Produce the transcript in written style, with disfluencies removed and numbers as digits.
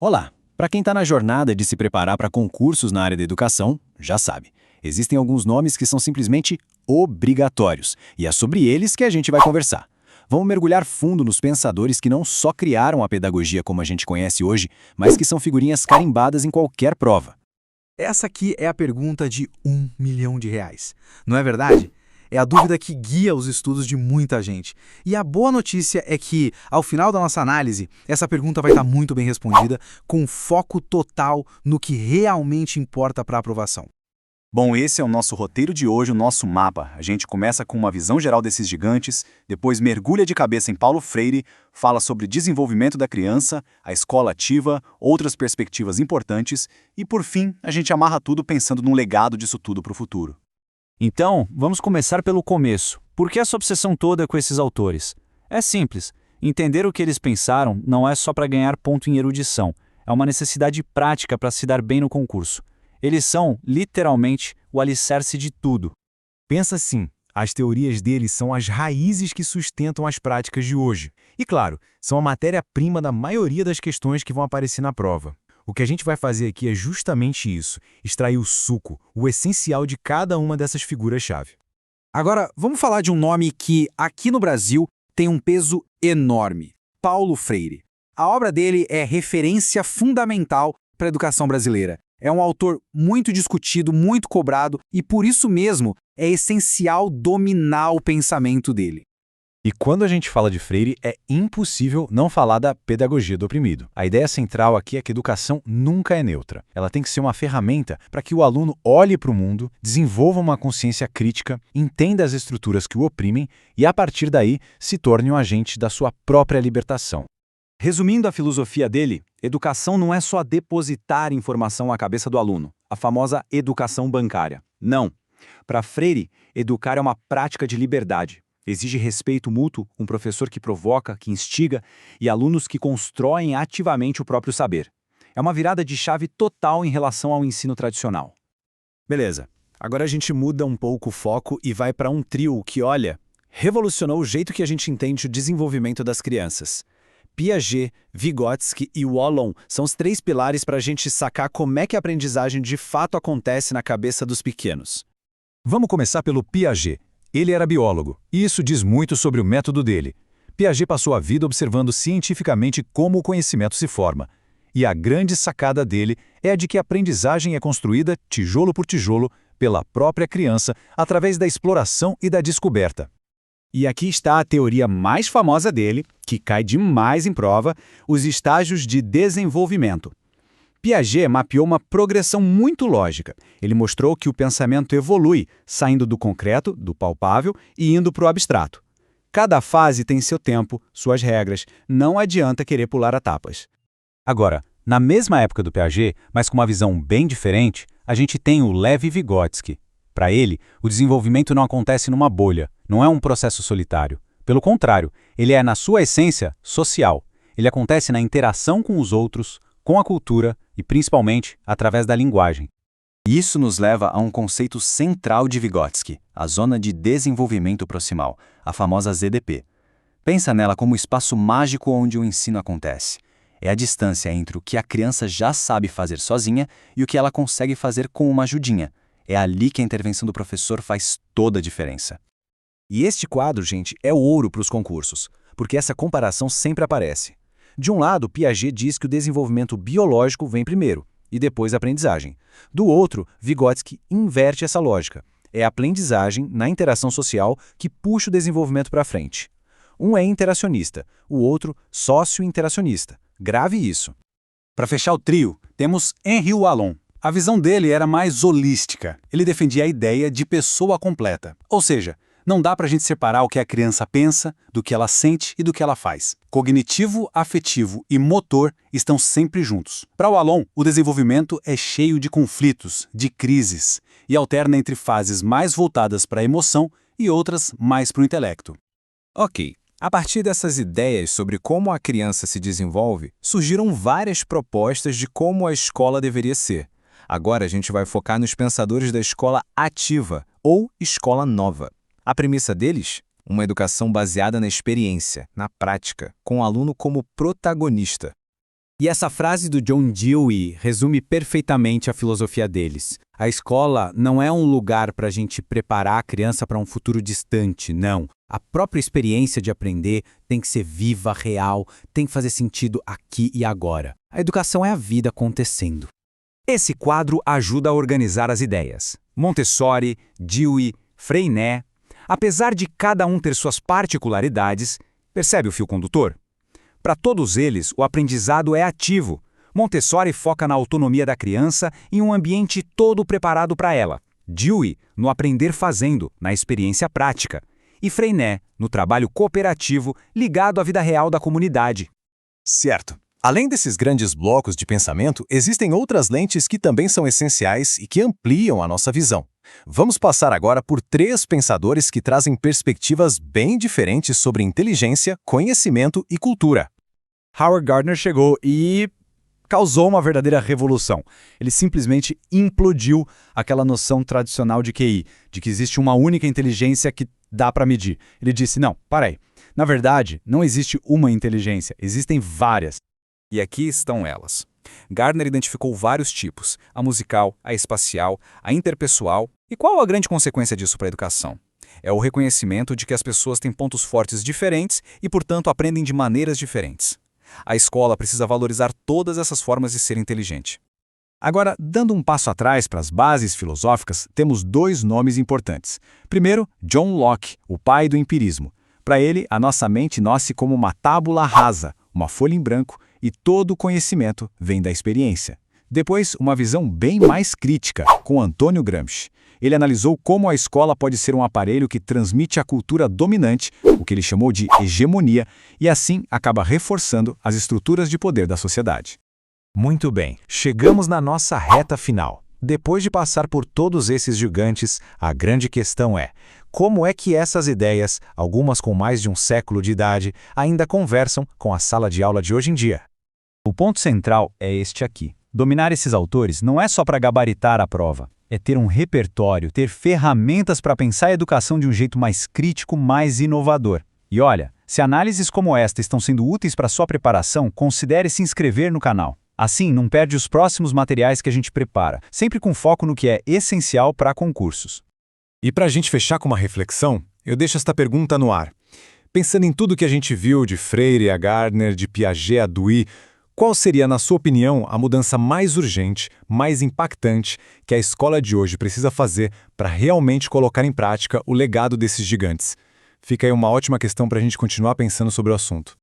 Olá! Para quem está na jornada de se preparar para concursos na área da educação, já sabe, existem alguns nomes que são simplesmente obrigatórios, e é sobre eles que a gente vai conversar. Vamos mergulhar fundo nos pensadores que não só criaram a pedagogia como a gente conhece hoje, mas que são figurinhas carimbadas em qualquer prova. Essa aqui é a pergunta de R$ 1 milhão. Não é verdade? É a dúvida que guia os estudos de muita gente. E a boa notícia é que, ao final da nossa análise, essa pergunta vai estar muito bem respondida, com foco total no que realmente importa para a aprovação. Bom, esse é o nosso roteiro de hoje, o nosso mapa. A gente começa com uma visão geral desses gigantes, depois mergulha de cabeça em Paulo Freire, fala sobre desenvolvimento da criança, a escola ativa, outras perspectivas importantes e, por fim, a gente amarra tudo pensando num legado disso tudo para o futuro. Então, vamos começar pelo começo. Por que essa obsessão toda com esses autores? É simples. Entender o que eles pensaram não é só para ganhar ponto em erudição. É uma necessidade prática para se dar bem no concurso. Eles são, literalmente, o alicerce de tudo. Pensa assim, as teorias deles são as raízes que sustentam as práticas de hoje. E claro, são a matéria-prima da maioria das questões que vão aparecer na prova. O que a gente vai fazer aqui é justamente isso, extrair o suco, o essencial de cada uma dessas figuras-chave. Agora, vamos falar de um nome que, aqui no Brasil, tem um peso enorme: Paulo Freire. A obra dele é referência fundamental para a educação brasileira. É um autor muito discutido, muito cobrado e, por isso mesmo, é essencial dominar o pensamento dele. E quando a gente fala de Freire, é impossível não falar da pedagogia do oprimido. A ideia central aqui é que a educação nunca é neutra. Ela tem que ser uma ferramenta para que o aluno olhe para o mundo, desenvolva uma consciência crítica, entenda as estruturas que o oprimem e, a partir daí, se torne um agente da sua própria libertação. Resumindo a filosofia dele, educação não é só depositar informação à cabeça do aluno, a famosa educação bancária. Não. Para Freire, educar é uma prática de liberdade. Exige respeito mútuo, um professor que provoca, que instiga, e alunos que constroem ativamente o próprio saber. É uma virada de chave total em relação ao ensino tradicional. Beleza, agora a gente muda um pouco o foco e vai para um trio que, olha, revolucionou o jeito que a gente entende o desenvolvimento das crianças. Piaget, Vygotsky e Wallon são os três pilares para a gente sacar como é que a aprendizagem de fato acontece na cabeça dos pequenos. Vamos começar pelo Piaget. Ele era biólogo, e isso diz muito sobre o método dele. Piaget passou a vida observando cientificamente como o conhecimento se forma. E a grande sacada dele é a de que a aprendizagem é construída, tijolo por tijolo, pela própria criança, através da exploração e da descoberta. E aqui está a teoria mais famosa dele, que cai demais em prova, os estágios de desenvolvimento. Piaget mapeou uma progressão muito lógica. Ele mostrou que o pensamento evolui, saindo do concreto, do palpável, e indo para o abstrato. Cada fase tem seu tempo, suas regras, não adianta querer pular etapas. Agora, na mesma época do Piaget, mas com uma visão bem diferente, a gente tem o Lev Vygotsky. Para ele, o desenvolvimento não acontece numa bolha, não é um processo solitário. Pelo contrário, ele é, na sua essência, social. Ele acontece na interação com os outros, com a cultura e, principalmente, através da linguagem. Isso nos leva a um conceito central de Vygotsky, a zona de desenvolvimento proximal, a famosa ZDP. Pensa nela como o espaço mágico onde o ensino acontece. É a distância entre o que a criança já sabe fazer sozinha e o que ela consegue fazer com uma ajudinha. É ali que a intervenção do professor faz toda a diferença. E este quadro, gente, é ouro para os concursos, porque essa comparação sempre aparece. De um lado, Piaget diz que o desenvolvimento biológico vem primeiro, e depois a aprendizagem. Do outro, Vygotsky inverte essa lógica. É a aprendizagem, na interação social, que puxa o desenvolvimento para frente. Um é interacionista, o outro sócio-interacionista. Grave isso. Para fechar o trio, temos Henri Wallon. A visão dele era mais holística. Ele defendia a ideia de pessoa completa. Ou seja, não dá para a gente separar o que a criança pensa, do que ela sente e do que ela faz. Cognitivo, afetivo e motor estão sempre juntos. Para Wallon, o desenvolvimento é cheio de conflitos, de crises, e alterna entre fases mais voltadas para a emoção e outras mais para o intelecto. Ok. A partir dessas ideias sobre como a criança se desenvolve, surgiram várias propostas de como a escola deveria ser. Agora a gente vai focar nos pensadores da escola ativa, ou escola nova. A premissa deles? Uma educação baseada na experiência, na prática, com o aluno como protagonista. E essa frase do John Dewey resume perfeitamente a filosofia deles. A escola não é um lugar para a gente preparar a criança para um futuro distante, não. A própria experiência de aprender tem que ser viva, real, tem que fazer sentido aqui e agora. A educação é a vida acontecendo. Esse quadro ajuda a organizar as ideias. Montessori, Dewey, Freinet. Apesar de cada um ter suas particularidades, percebe o fio condutor? Para todos eles, o aprendizado é ativo. Montessori foca na autonomia da criança em um ambiente todo preparado para ela. Dewey, no aprender fazendo, na experiência prática. E Freinet, no trabalho cooperativo ligado à vida real da comunidade. Certo. Além desses grandes blocos de pensamento, existem outras lentes que também são essenciais e que ampliam a nossa visão. Vamos passar agora por 3 pensadores que trazem perspectivas bem diferentes sobre inteligência, conhecimento e cultura. Howard Gardner chegou e causou uma verdadeira revolução. Ele simplesmente implodiu aquela noção tradicional de QI, de que existe uma única inteligência que dá para medir. Ele disse, não, para aí. Na verdade, não existe uma inteligência, existem várias. E aqui estão elas. Gardner identificou vários tipos, a musical, a espacial, a interpessoal. E qual a grande consequência disso para a educação? É o reconhecimento de que as pessoas têm pontos fortes diferentes e, portanto, aprendem de maneiras diferentes. A escola precisa valorizar todas essas formas de ser inteligente. Agora, dando um passo atrás para as bases filosóficas, temos 2 nomes importantes. Primeiro, John Locke, o pai do empirismo. Para ele, a nossa mente nasce como uma tábula rasa, uma folha em branco, e todo o conhecimento vem da experiência. Depois, uma visão bem mais crítica, com Antônio Gramsci. Ele analisou como a escola pode ser um aparelho que transmite a cultura dominante, o que ele chamou de hegemonia, e assim acaba reforçando as estruturas de poder da sociedade. Muito bem, chegamos na nossa reta final. Depois de passar por todos esses gigantes, a grande questão é: como é que essas ideias, algumas com mais de um século de idade, ainda conversam com a sala de aula de hoje em dia? O ponto central é este aqui. Dominar esses autores não é só para gabaritar a prova. É ter um repertório, ter ferramentas para pensar a educação de um jeito mais crítico, mais inovador. E olha, se análises como esta estão sendo úteis para sua preparação, considere se inscrever no canal. Assim, não perde os próximos materiais que a gente prepara, sempre com foco no que é essencial para concursos. E para a gente fechar com uma reflexão, eu deixo esta pergunta no ar. Pensando em tudo que a gente viu de Freire a Gardner, de Piaget a Dewey, qual seria, na sua opinião, a mudança mais urgente, mais impactante que a escola de hoje precisa fazer para realmente colocar em prática o legado desses gigantes? Fica aí uma ótima questão para a gente continuar pensando sobre o assunto.